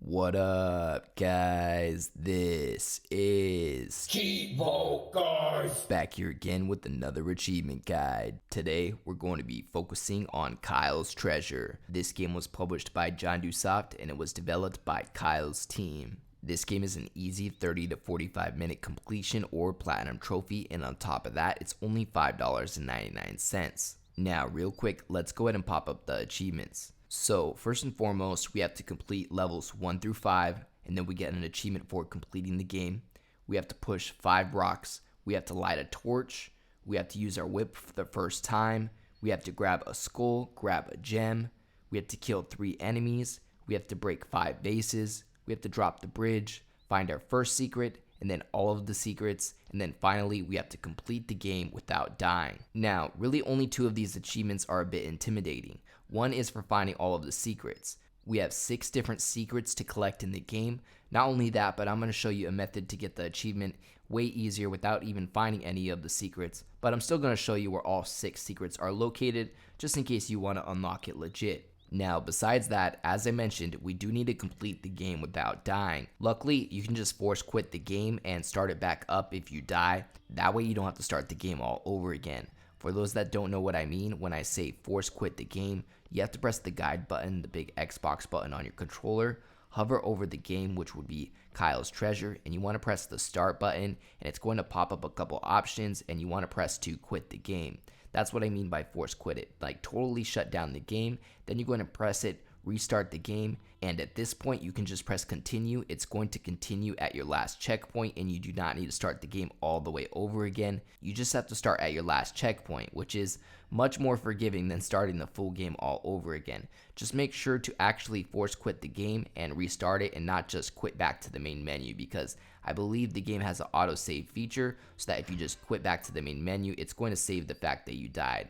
What up, guys? This is Cheevo, guys! back here again with another achievement guide. Today, we're going to be focusing on Kauil's Treasure. This game was published by Jandusoft and it was developed by Kauil's team. This game is an easy 30 to 45 minute completion or platinum trophy, and on top of that, it's only $5.99. Now, real quick, let's go ahead and pop up the achievements. So, first and foremost, we have to complete levels 1 through 5, and then we get an achievement for completing the game. We have to push 5 rocks, we have to light a torch, we have to use our whip for the first time, we have to grab a skull, grab a gem, we have to kill 3 enemies, we have to break 5 vases, we have to drop the bridge, find our first secret, and then all of the secrets, and then finally we have to complete the game without dying. Now, really only 2 of these achievements are a bit intimidating. One is for finding all of the secrets. We have 6 different secrets to collect in the game. Not only that, but I'm going to show you a method to get the achievement way easier without even finding any of the secrets. But I'm still going to show you where all 6 secrets are located, just in case you want to unlock it legit. Now, besides that, as I mentioned, we do need to complete the game without dying. Luckily, you can just force quit the game and start it back up if you die. That way you don't have to start the game all over again. For those that don't know what I mean when I say force quit the game, you have to press the guide button, the big Xbox button on your controller, hover over the game, which would be Kauil's Treasure, and you want to press the start button, and it's going to pop up a couple options, and you want to press to quit the game. That's what I mean by force quit it, like totally shut down the game. Then you're going to press it, restart the game, and at this point you can just press continue. It's going to continue at your last checkpoint, and you do not need to start the game all the way over again. You just have to start at your last checkpoint, which is much more forgiving than starting the full game all over again. Just make sure to actually force quit the game and restart it, and not just quit back to the main menu, because I believe the game has an autosave feature, so that if you just quit back to the main menu, it's going to save the fact that you died.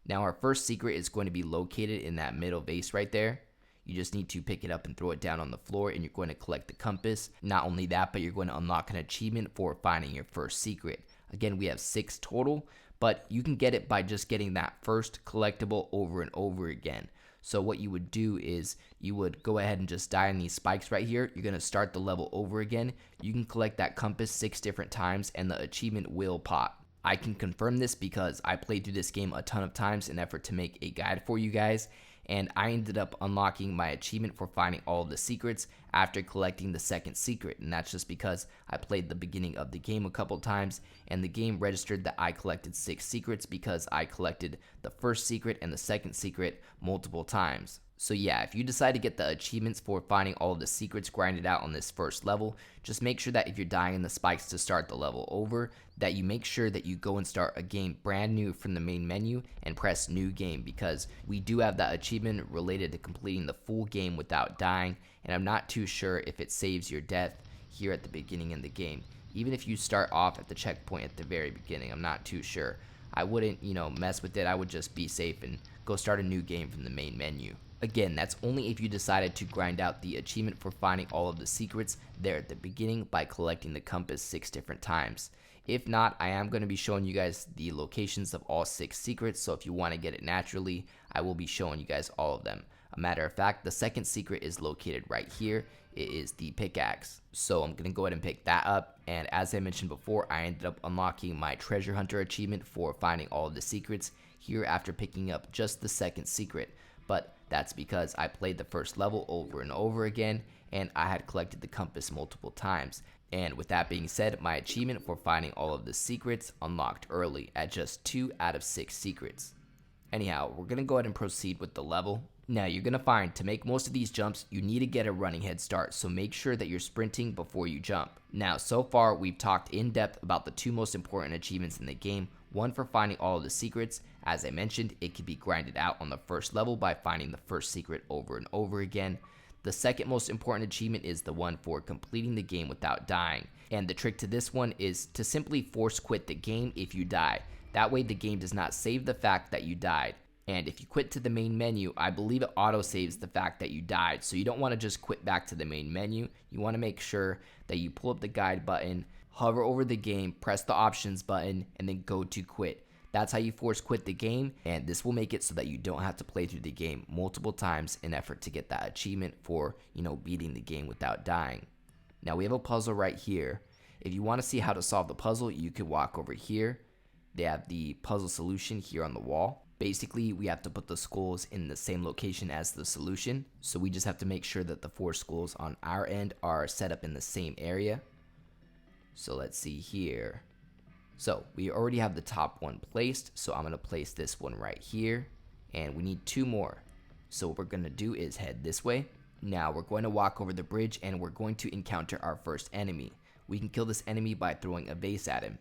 Now, our first secret is going to be located in that middle vase right there. You just need to pick it up and throw it down on the floor, and you're going to collect the compass. Not only that, but you're going to unlock an achievement for finding your first secret. Again, we have 6 total, but you can get it by just getting that first collectible over and over again. So what you would do is you would go ahead and just die on these spikes right here. You're going to start the level over again. You can collect that compass 6 different times and the achievement will pop. I can confirm this because I played through this game a ton of times in an effort to make a guide for you guys, and I ended up unlocking my achievement for finding all of the secrets after collecting the second secret, and that's just because I played the beginning of the game a couple times, and the game registered that I collected 6 secrets because I collected the first secret and the second secret multiple times. So yeah, if you decide to get the achievements for finding all of the secrets grinded out on this first level, just make sure that if you're dying in the spikes to start the level over, that you make sure that you go and start a game brand new from the main menu and press new game, because we do have that achievement related to completing the full game without dying, and I'm not too sure if it saves your death here at the beginning in the game. Even if you start off at the checkpoint at the very beginning, I'm not too sure. I wouldn't, mess with it. I would just be safe and go start a new game from the main menu. Again, that's only if you decided to grind out the achievement for finding all of the secrets there at the beginning by collecting the compass 6 different times. If not, I am going to be showing you guys the locations of all 6 secrets, so if you want to get it naturally, I will be showing you guys all of them. A matter of fact, the second secret is located right here. It is the pickaxe. So I'm going to go ahead and pick that up, and as I mentioned before, I ended up unlocking my treasure hunter achievement for finding all of the secrets here after picking up just the second secret. But that's because I played the first level over and over again, and I had collected the compass multiple times. And with that being said, my achievement for finding all of the secrets unlocked early at just 2 out of 6 secrets. Anyhow, we're going to go ahead and proceed with the level. Now, you're going to find to make most of these jumps, you need to get a running head start, so make sure that you're sprinting before you jump. Now, so far, we've talked in depth about the 2 most important achievements in the game. One for finding all of the secrets. As I mentioned, it can be grinded out on the first level by finding the first secret over and over again. The second most important achievement is the one for completing the game without dying. And the trick to this one is to simply force quit the game if you die. That way the game does not save the fact that you died. And if you quit to the main menu, I believe it auto-saves the fact that you died. So you don't want to just quit back to the main menu. You want to make sure that you pull up the guide button, hover over the game, press the options button, and then go to quit. That's how you force quit the game, and this will make it so that you don't have to play through the game multiple times in effort to get that achievement for, beating the game without dying. Now we have a puzzle right here. If you want to see how to solve the puzzle, you could walk over here. They have the puzzle solution here on the wall. Basically, we have to put the skulls in the same location as the solution. So we just have to make sure that the 4 skulls on our end are set up in the same area. So let's see here. So we already have the top one placed. So I'm going to place this one right here. And we need 2 more. So what we're going to do is head this way. Now we're going to walk over the bridge and we're going to encounter our first enemy. We can kill this enemy by throwing a vase at him.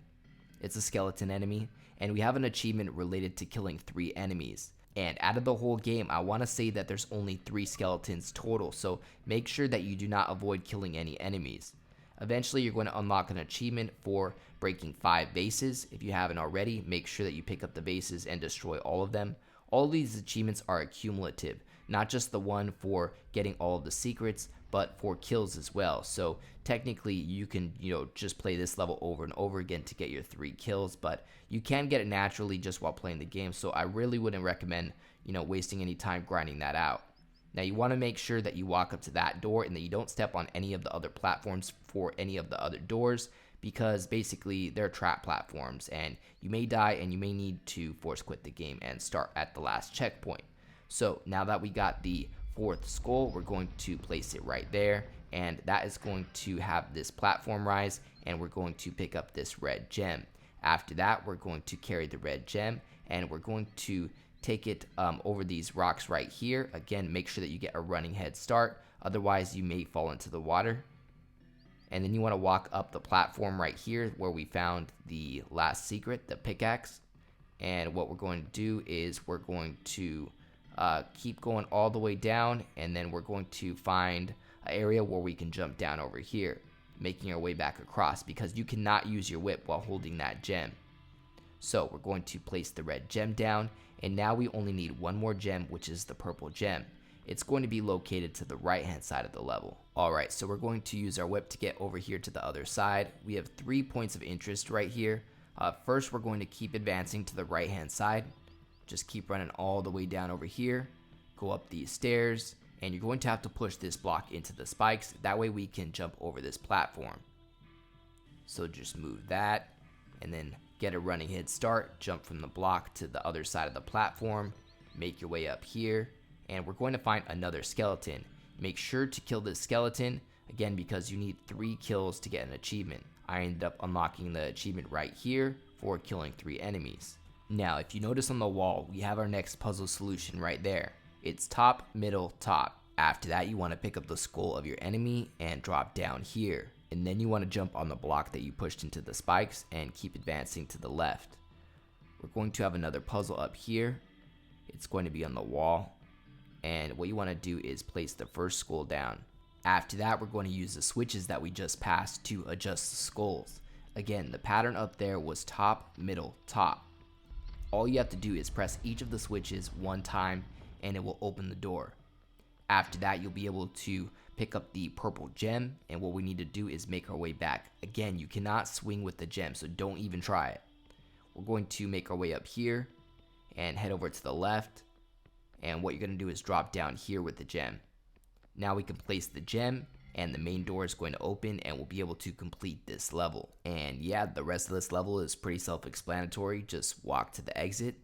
It's a skeleton enemy, and we have an achievement related to killing 3 enemies. And out of the whole game, I want to say that there's only 3 skeletons total, so make sure that you do not avoid killing any enemies. Eventually, you're going to unlock an achievement for breaking 5 vases. If you haven't already, make sure that you pick up the vases and destroy all of them. All of these achievements are accumulative, not just the one for getting all of the secrets, but for kills as well. So technically you can, just play this level over and over again to get your 3 kills, but you can get it naturally just while playing the game. So I really wouldn't recommend, wasting any time grinding that out. Now you want to make sure that you walk up to that door and that you don't step on any of the other platforms for any of the other doors, because basically they're trap platforms and you may die and you may need to force quit the game and start at the last checkpoint. So now that we got the 4th skull, we're going to place it right there, and that is going to have this platform rise, and we're going to pick up this red gem. After that, we're going to carry the red gem, and we're going to take it over these rocks right here. Again, make sure that you get a running head start, otherwise you may fall into the water. And then you want to walk up the platform right here where we found the last secret, the pickaxe. And what we're going to do is we're going to keep going all the way down, and then we're going to find an area where we can jump down over here, making our way back across, because you cannot use your whip while holding that gem. So we're going to place the red gem down, and now we only need 1 more gem, which is the purple gem. It's going to be located to the right hand side of the level. Alright, so we're going to use our whip to get over here to the other side. We have 3 points of interest right here. First, we're going to keep advancing to the right hand side. Just keep running all the way down over here, go up these stairs, and you're going to have to push this block into the spikes. That way we can jump over this platform. So just move that, and then get a running head start, jump from the block to the other side of the platform, make your way up here, and we're going to find another skeleton. Make sure to kill this skeleton, again, because you need 3 kills to get an achievement. I ended up unlocking the achievement right here for killing 3 enemies. Now, if you notice on the wall, we have our next puzzle solution right there. It's top, middle, top. After that, you want to pick up the skull of your enemy and drop down here. And then you want to jump on the block that you pushed into the spikes and keep advancing to the left. We're going to have another puzzle up here. It's going to be on the wall. And what you want to do is place the first skull down. After that, we're going to use the switches that we just passed to adjust the skulls. Again, the pattern up there was top, middle, top. All you have to do is press each of the switches 1 time and it will open the door. After that, you'll be able to pick up the purple gem, and what we need to do is make our way back. Again, you cannot swing with the gem, so don't even try it. We're going to make our way up here and head over to the left, and what you're going to do is drop down here with the gem. Now we can place the gem, and the main door is going to open, and we'll be able to complete this level. And yeah, the rest of this level is pretty self-explanatory. Just walk to the exit,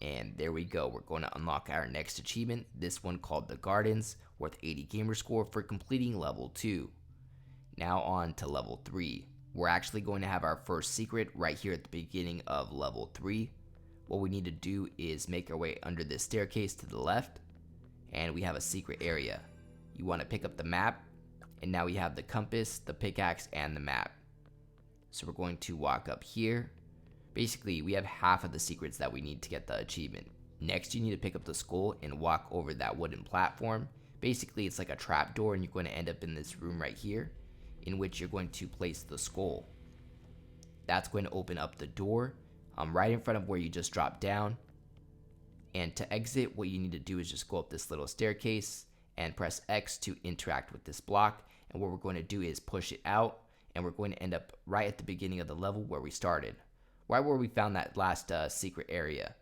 and there we go. We're going to unlock our next achievement, this one called the Gardens, worth 80 gamer score for completing level 2. Now on to level 3. We're actually going to have our first secret right here at the beginning of level 3. What we need to do is make our way under this staircase to the left, and we have a secret area. You want to pick up the map, and now we have the compass, the pickaxe, and the map. So we're going to walk up here. Basically, we have half of the secrets that we need to get the achievement. Next, you need to pick up the skull and walk over that wooden platform. Basically, it's like a trap door, and you're going to end up in this room right here, in which you're going to place the skull. That's going to open up the door right in front of where you just dropped down. And to exit, what you need to do is just go up this little staircase and press X to interact with this block. And what we're going to do is push it out, and we're going to end up right at the beginning of the level where we started. right where we found that last secret area.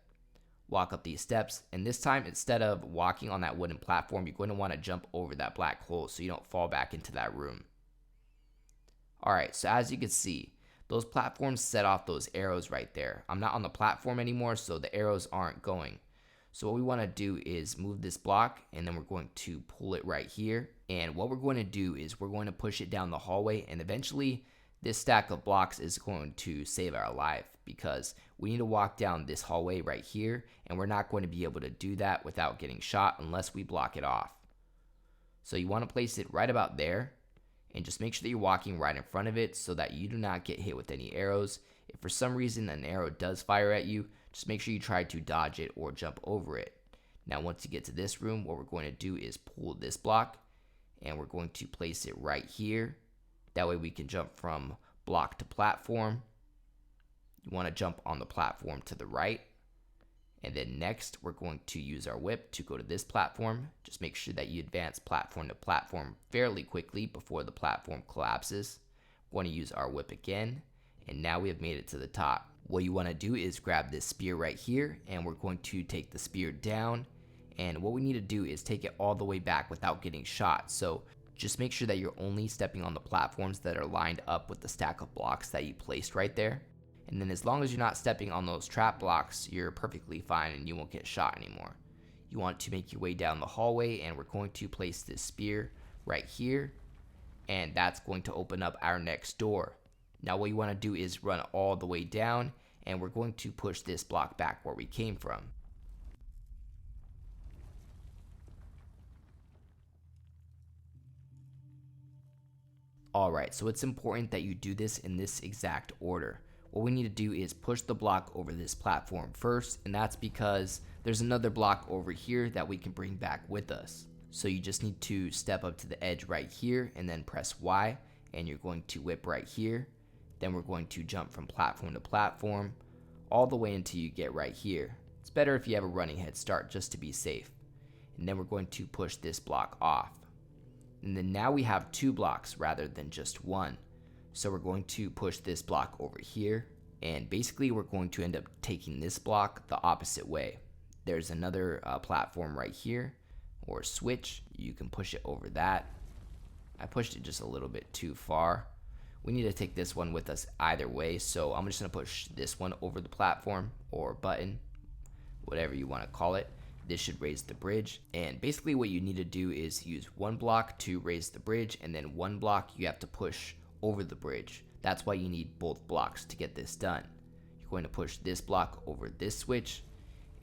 Walk up these steps, and this time, instead of walking on that wooden platform, you're going to want to jump over that black hole so you don't fall back into that room. Alright, so as you can see, those platforms set off those arrows right there. I'm not on the platform anymore, so the arrows aren't going. So what we want to do is move this block, and then we're going to pull it right here. And what we're going to do is we're going to push it down the hallway, and eventually this stack of blocks is going to save our life, because we need to walk down this hallway right here, and we're not going to be able to do that without getting shot unless we block it off. So you want to place it right about there, and just make sure that you're walking right in front of it so that you do not get hit with any arrows. If for some reason an arrow does fire at you, just make sure you try to dodge it or jump over it. Now once you get to this room, what we're going to do is pull this block, and we're going to place it right here. That way we can jump from block to platform. You want to jump on the platform to the right. And then next, we're going to use our whip to go to this platform. Just make sure that you advance platform to platform fairly quickly before the platform collapses. We're going to use our whip again. And now we have made it to the top. What you want to do is grab this spear right here, and we're going to take the spear down. And what we need to do is take it all the way back without getting shot. So just make sure that you're only stepping on the platforms that are lined up with the stack of blocks that you placed right there. And then as long as you're not stepping on those trap blocks, you're perfectly fine and you won't get shot anymore. You want to make your way down the hallway, and we're going to place this spear right here, and that's going to open up our next door. Now what you want to do is run all the way down, and we're going to push this block back where we came from. Alright, so it's important that you do this in this exact order. What we need to do is push the block over this platform first, and that's because there's another block over here that we can bring back with us. So you just need to step up to the edge right here and then press Y, and you're going to whip right here. Then we're going to jump from platform to platform all the way until you get right here. It's better if you have a running head start just to be safe. And then we're going to push this block off. And then now we have two blocks rather than just one. So we're going to push this block over here, and basically we're going to end up taking this block the opposite way. There's another platform right here, or switch. You can push it over that. I pushed it just a little bit too far. We need to take this one with us either way, so I'm just going to push this one over the platform, or button, whatever you want to call it. This should raise the bridge, and basically what you need to do is use one block to raise the bridge, and then one block you have to push over the bridge. That's why you need both blocks to get this done. You're going to push this block over this switch,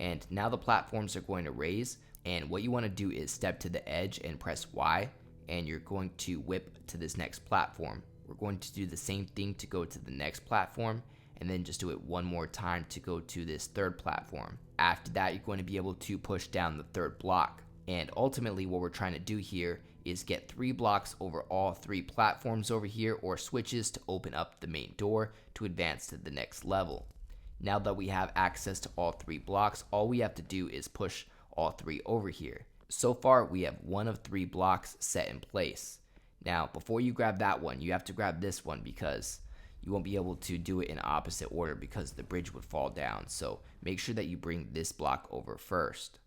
and now the platforms are going to raise, and what you want to do is step to the edge and press Y, and you're going to whip to this next platform. We're going to do the same thing to go to the next platform, and then just do it one more time to go to this third platform. After that, you're going to be able to push down the third block. And ultimately what we're trying to do here is get 3 blocks over all 3 platforms over here, or switches, to open up the main door to advance to the next level. Now that we have access to all 3 blocks, all we have to do is push all 3 over here. So far we have 1 of 3 blocks set in place. Now before you grab that one, you have to grab this one, because you won't be able to do it in opposite order because the bridge would fall down. So make sure that you bring this block over first.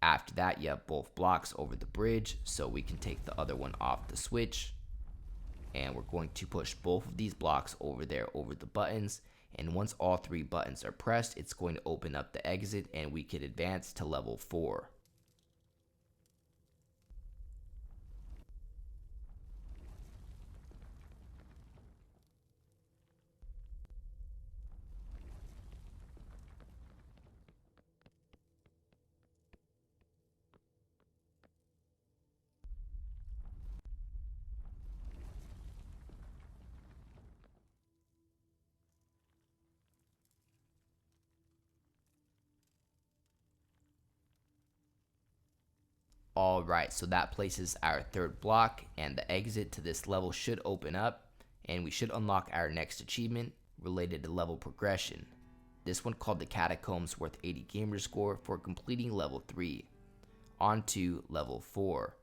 After that, you have both blocks over the bridge, so we can take the other one off the switch. And we're going to push both of these blocks over there over the buttons. And once all 3 buttons are pressed, it's going to open up the exit, and we can advance to level 4. Alright, so that places our third block, and the exit to this level should open up, and we should unlock our next achievement related to level progression. This one, called the Catacombs, worth 80 gamer score for completing level 3. On to level 4.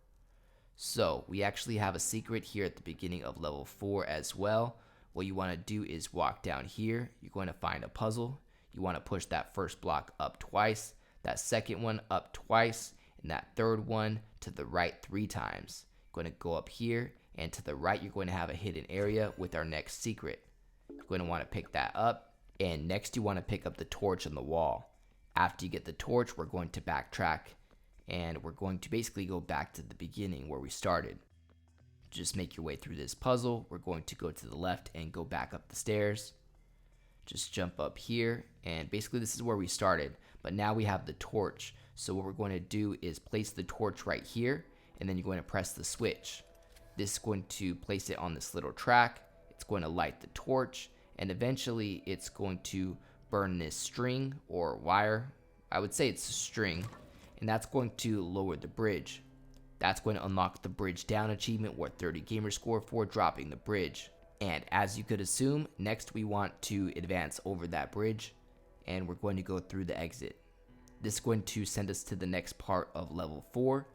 So we actually have a secret here at the beginning of level 4 as well, what you want to do is walk down here. You're going to find a puzzle. You want to push that first block up twice, that second one up twice, and that third one to the right 3 times. You're going to go up here, and to the right you're going to have a hidden area with our next secret. You're going to want to pick that up, and next you want to pick up the torch on the wall. After you get the torch, we're going to backtrack, and we're going to basically go back to the beginning where we started. Just make your way through this puzzle. We're going to go to the left and go back up the stairs. Just jump up here, and basically this is where we started, but now we have the torch. So what we're going to do is place the torch right here, and then you're going to press the switch. This is going to place it on this little track. It's going to light the torch, and eventually it's going to burn this string or wire. I would say it's a string, and that's going to lower the bridge. That's going to unlock the bridge down achievement worth 30 gamer score for dropping the bridge. And as you could assume, next we want to advance over that bridge, and we're going to go through the exit. This is going to send us to the next part of level 4,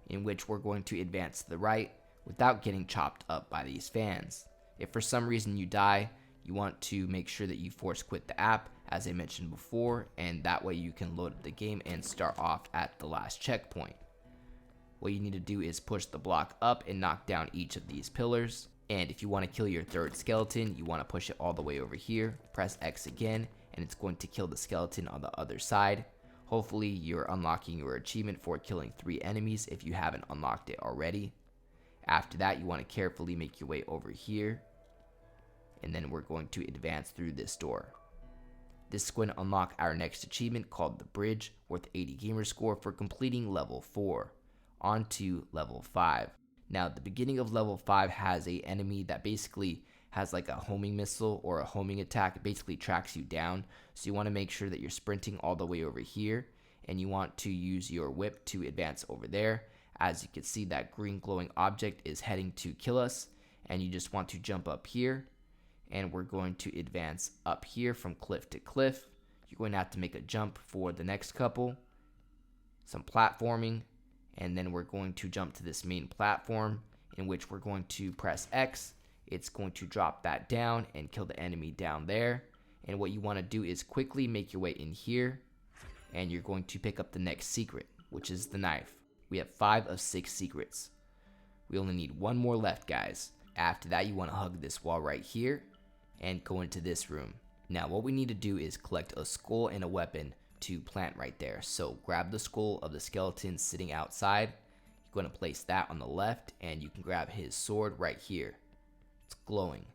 in which we're going to advance to the right without getting chopped up by these fans. If for some reason you die, you want to make sure that you force quit the app, as I mentioned before, and that way you can load up the game and start off at the last checkpoint. What you need to do is push the block up and knock down each of these pillars. And if you want to kill your third skeleton, you want to push it all the way over here, press X again, and it's going to kill the skeleton on the other side. Hopefully you're unlocking your achievement for killing 3 enemies if you haven't unlocked it already. After that, you want to carefully make your way over here, and then we're going to advance through this door. This is going to unlock our next achievement called the bridge, worth 80 gamer score for completing level 4. On to level 5. Now the beginning of level 5 has a enemy that basically has like a homing missile or a homing attack. It basically tracks you down, so you want to make sure that you're sprinting all the way over here, and you want to use your whip to advance over there. As you can see, that green glowing object is heading to kill us, and you just want to jump up here, and we're going to advance up here from cliff to cliff. You're going to have to make a jump for the next couple, some platforming, and then we're going to jump to this main platform, in which we're going to press X. It's going to drop that down and kill the enemy down there. And what you want to do is quickly make your way in here, and you're going to pick up the next secret, which is the knife. We have 5 of 6 secrets. We only need 1 more left, guys. After that, you want to hug this wall right here and go into this room. Now what we need to do is collect a skull and a weapon to plant right there. So grab the skull of the skeleton sitting outside. You're going to place that on the left, and you can grab his sword right here. It's glowing.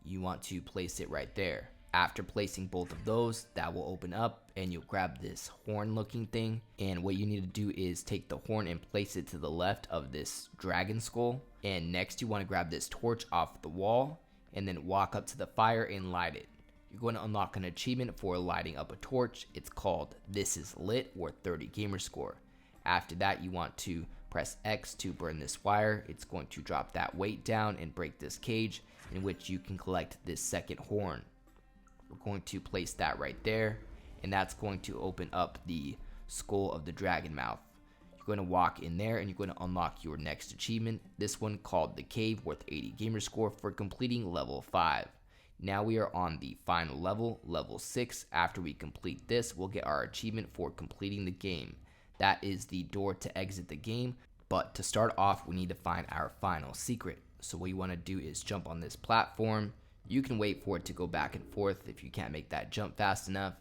You want to place it right there. After placing both of those, that will open up, and you'll grab this horn looking thing, and what you need to do is take the horn and place it to the left of this dragon skull. And next you want to grab this torch off the wall and then walk up to the fire and light it. You're going to unlock an achievement for lighting up a torch. It's called This Is Lit, worth 30 gamer score. After that, you want to press X to burn this wire. It's going to drop that weight down and break this cage, in which you can collect this second horn. We're going to place that right there, and that's going to open up the skull of the dragon mouth. You're going to walk in there, and you're going to unlock your next achievement, this one called The Cave, worth 80 gamer score for completing level 5. Now we are on the final level, level 6. After we complete this, we'll get our achievement for completing the game. That is the door to exit the game, but to start off, we need to find our final secret. So what you want to do is jump on this platform. You can wait for it to go back and forth if you can't make that jump fast enough,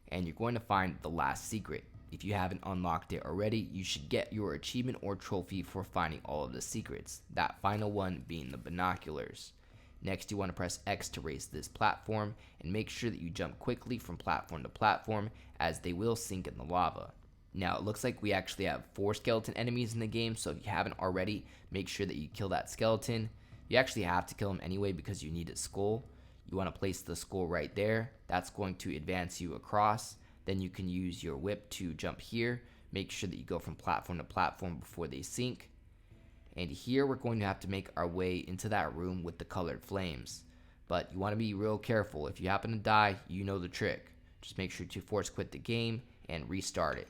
and you're going to find the last secret. If you haven't unlocked it already, you should get your achievement or trophy for finding all of the secrets, that final one being the binoculars. Next, you want to press X to raise this platform, and make sure that you jump quickly from platform to platform, as they will sink in the lava. Now, it looks like we actually have 4 skeleton enemies in the game, so if you haven't already, make sure that you kill that skeleton. You actually have to kill him anyway because you need a skull. You want to place the skull right there. That's going to advance you across. Then you can use your whip to jump here. Make sure that you go from platform to platform before they sink. And here we're going to have to make our way into that room with the colored flames. But you want to be real careful. If you happen to die, you know the trick. Just make sure to force quit the game and restart it.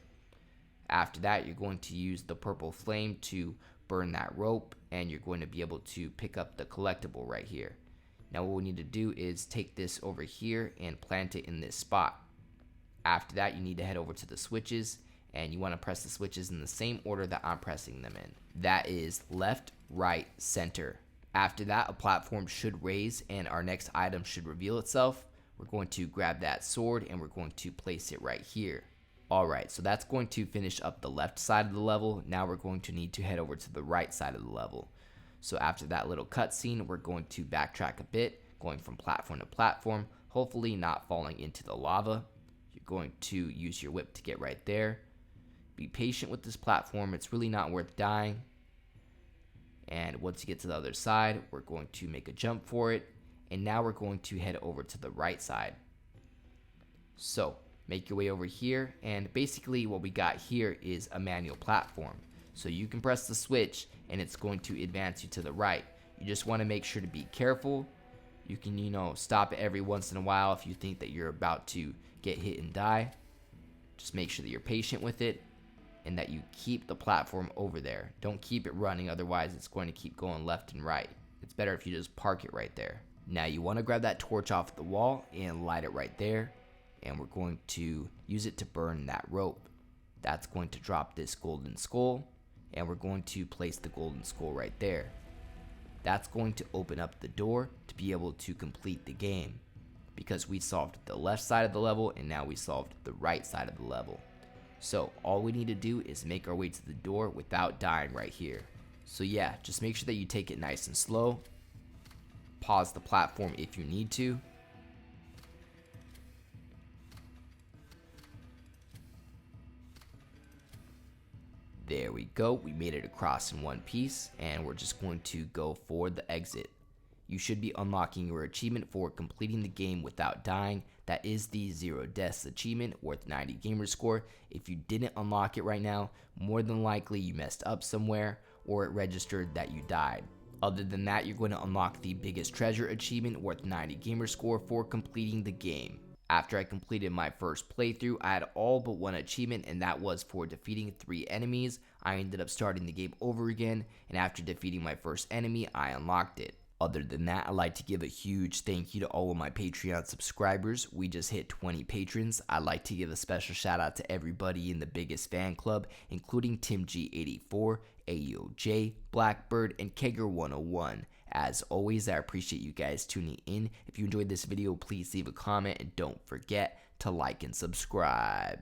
After that, you're going to use the purple flame to burn that rope, and you're going to be able to pick up the collectible right here. Now what we need to do is take this over here and plant it in this spot. After that, you need to head over to the switches, and you want to press the switches in the same order that I'm pressing them in. That is left, right, center. After that, a platform should raise and our next item should reveal itself. We're going to grab that sword and we're going to place it right here. Alright, so that's going to finish up the left side of the level. Now we're going to need to head over to the right side of the level. So after that little cutscene, we're going to backtrack a bit, going from platform to platform, hopefully not falling into the lava. You're going to use your whip to get right there. Be patient with this platform, it's really not worth dying. And once you get to the other side, we're going to make a jump for it. And now we're going to head over to the right side. So make your way over here, and basically what we got here is a manual platform. So you can press the switch and it's going to advance you to the right. You just want to make sure to be careful. You can, stop it every once in a while if you think that you're about to get hit and die. Just make sure that you're patient with it and that you keep the platform over there. Don't keep it running, otherwise it's going to keep going left and right. It's better if you just park it right there. Now you want to grab that torch off the wall and light it right there. And we're going to use it to burn that rope. That's going to drop this golden skull, and we're going to place the golden skull right there. That's going to open up the door to be able to complete the game, because we solved the left side of the level and now we solved the right side of the level. So all we need to do is make our way to the door without dying right here. So yeah, just make sure that you take it nice and slow. Pause the platform if you need to. There we go, we made it across in one piece, and we're just going to go for the exit. You should be unlocking your achievement for completing the game without dying. That is the 0 deaths achievement worth 90 gamer score. If you didn't unlock it right now, more than likely you messed up somewhere or it registered that you died. Other than that, you're going to unlock the biggest treasure achievement worth 90 gamer score for completing the game. After I completed my first playthrough, I had all but one achievement, and that was for defeating 3 enemies. I ended up starting the game over again, and after defeating my first enemy, I unlocked it. Other than that, I'd like to give a huge thank you to all of my Patreon subscribers. We just hit 20 patrons. I'd like to give a special shout out to everybody in the biggest fan club, including Tim G84, AOJ, Blackbird, and Kegger101. As always, I appreciate you guys tuning in. If you enjoyed this video, please leave a comment and don't forget to like and subscribe.